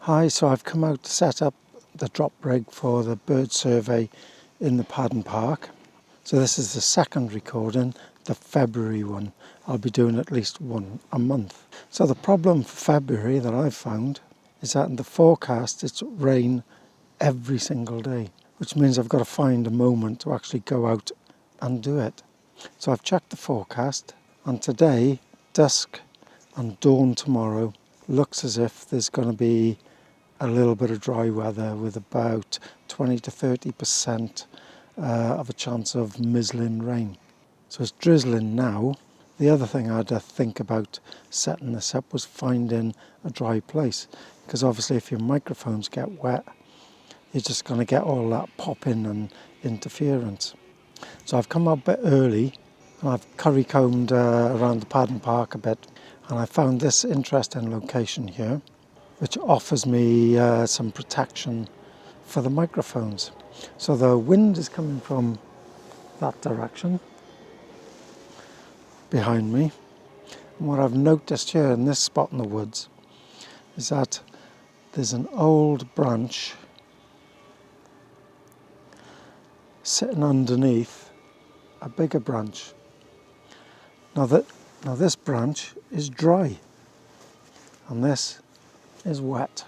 Hi, so I've come out to set up the drop rig for the bird survey in the Paddon Park. So this is the second recording, the February one. I'll be doing at least one a month. So the problem for February that I've found is that in the forecast it's rain every single day, which means I've got to find a moment to actually go out and do it. So I've checked the forecast, and today, dusk and dawn tomorrow, looks as if there's going to be a little bit of dry weather with about 20 to 30% of a chance of mizzling rain. So it's drizzling now. The other thing I had to think about setting this up was finding a dry place, because obviously if your microphones get wet, you're just going to get all that popping and interference. So I've come out a bit early and I've curry-combed around the Paddon Park a bit, and I found this interesting location here, which offers me some protection for the microphones. So the wind is coming from that direction behind me. And what I've noticed here in this spot in the woods is that there's an old branch sitting underneath a bigger branch. Now this branch is dry and this is wet.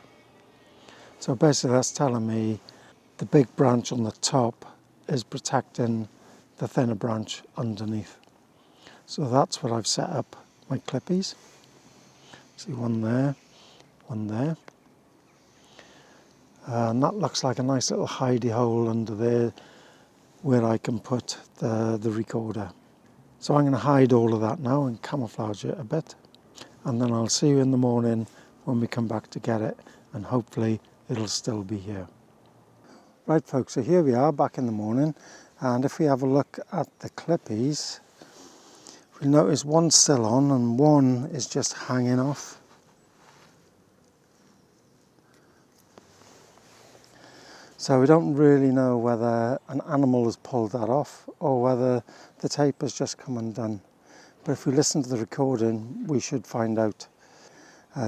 So basically that's telling me the big branch on the top is protecting the thinner branch underneath. So that's what I've set up my clippies. See, one there, one there. And that looks like a nice little hidey hole under there where I can put the recorder. So I'm going to hide all of that now and camouflage it a bit. And then I'll see you in the morning when we come back to get it, and hopefully it'll still be here. Right folks, so here we are back in the morning, and if we have a look at the clippies, we'll notice one's still on and one is just hanging off. So we don't really know whether an animal has pulled that off or whether the tape has just come undone. But if we listen to the recording, we should find out.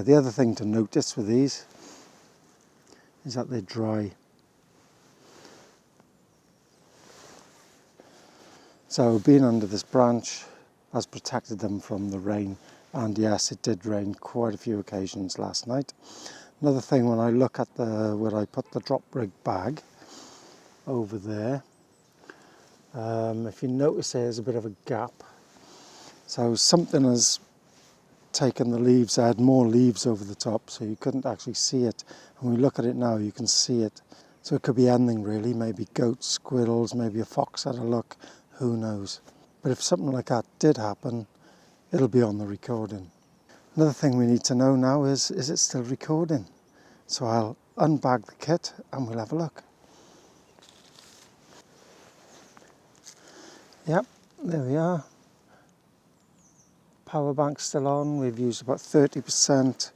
The other thing to notice with these is that they're dry. So being under this branch has protected them from the rain, and yes, it did rain quite a few occasions last night. Another thing, when I look at where I put the drop rig bag over there, if you notice there's a bit of a gap. So something has taken the leaves, I had more leaves over the top so you couldn't actually see it. And when you look at it now you can see it. So it could be anything really, maybe goats, squirrels, maybe a fox had a look, who knows. But if something like that did happen, it'll be on the recording. Another thing we need to know now is it still recording? So I'll unbag the kit and we'll have a look. Yep, there we are. Power bank's still on, we've used about 30%.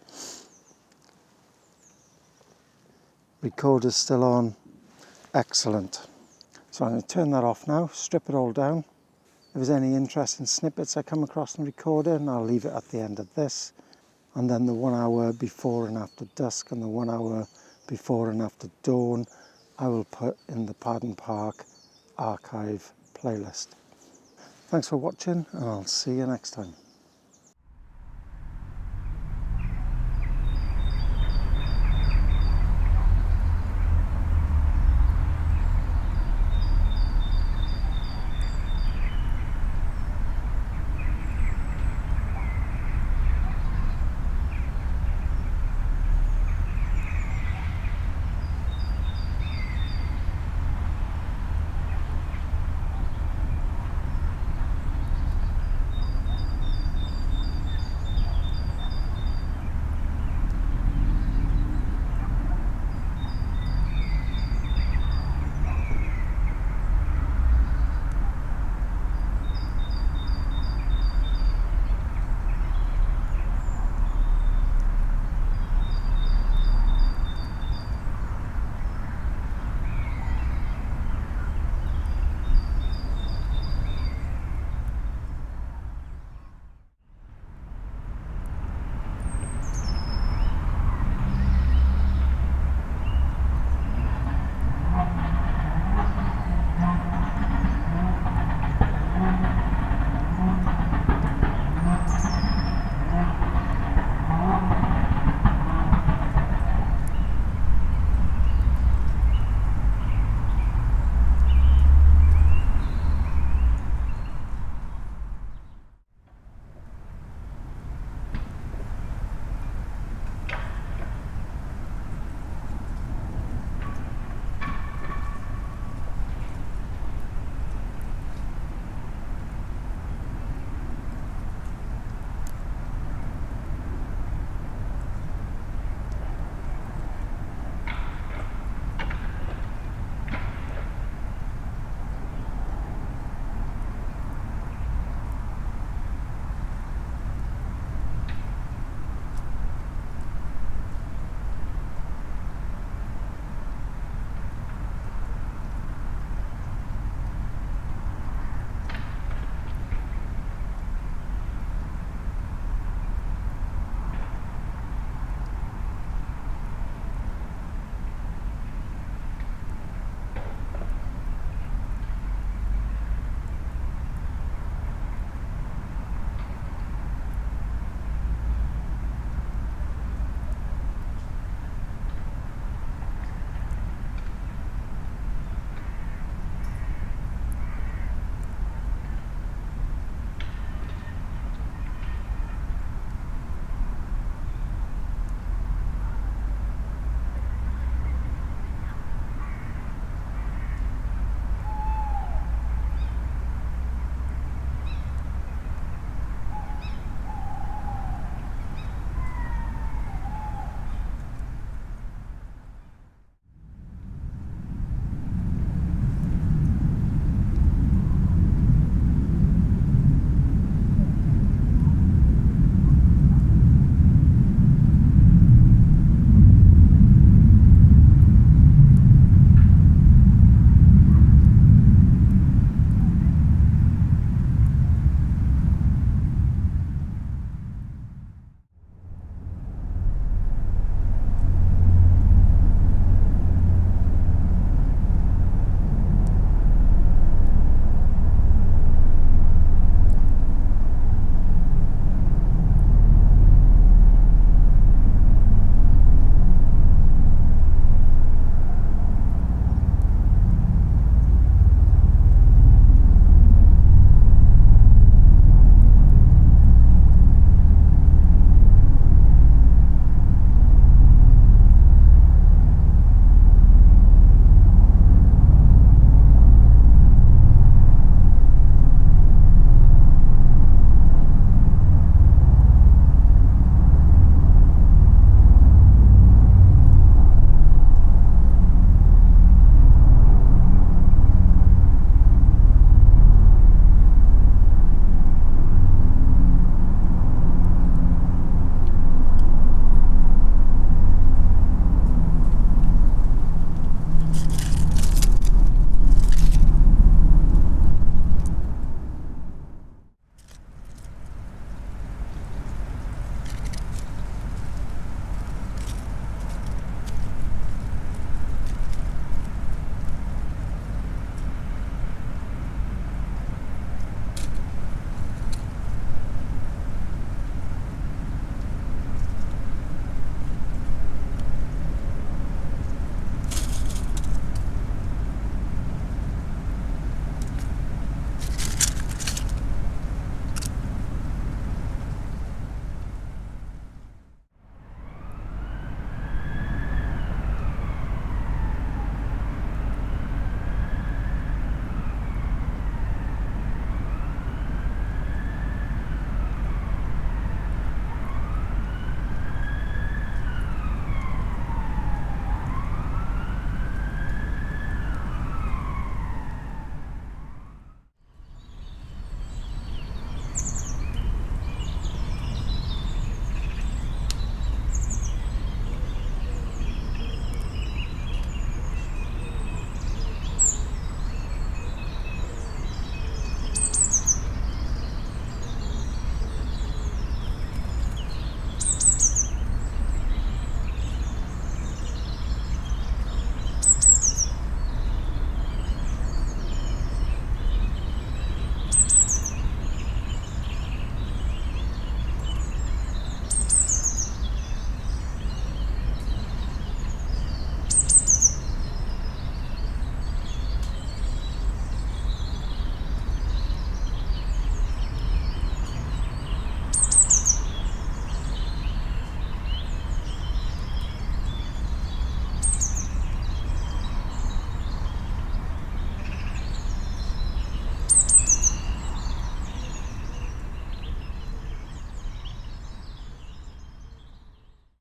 Recorder's still on, excellent. So I'm going to turn that off now, strip it all down. If there's any interesting snippets I come across in the recorder, and I'll leave it at the end of this. And then the 1 hour before and after dusk and the 1 hour before and after dawn, I will put in the Paddon Park archive playlist. Thanks for watching, and I'll see you next time.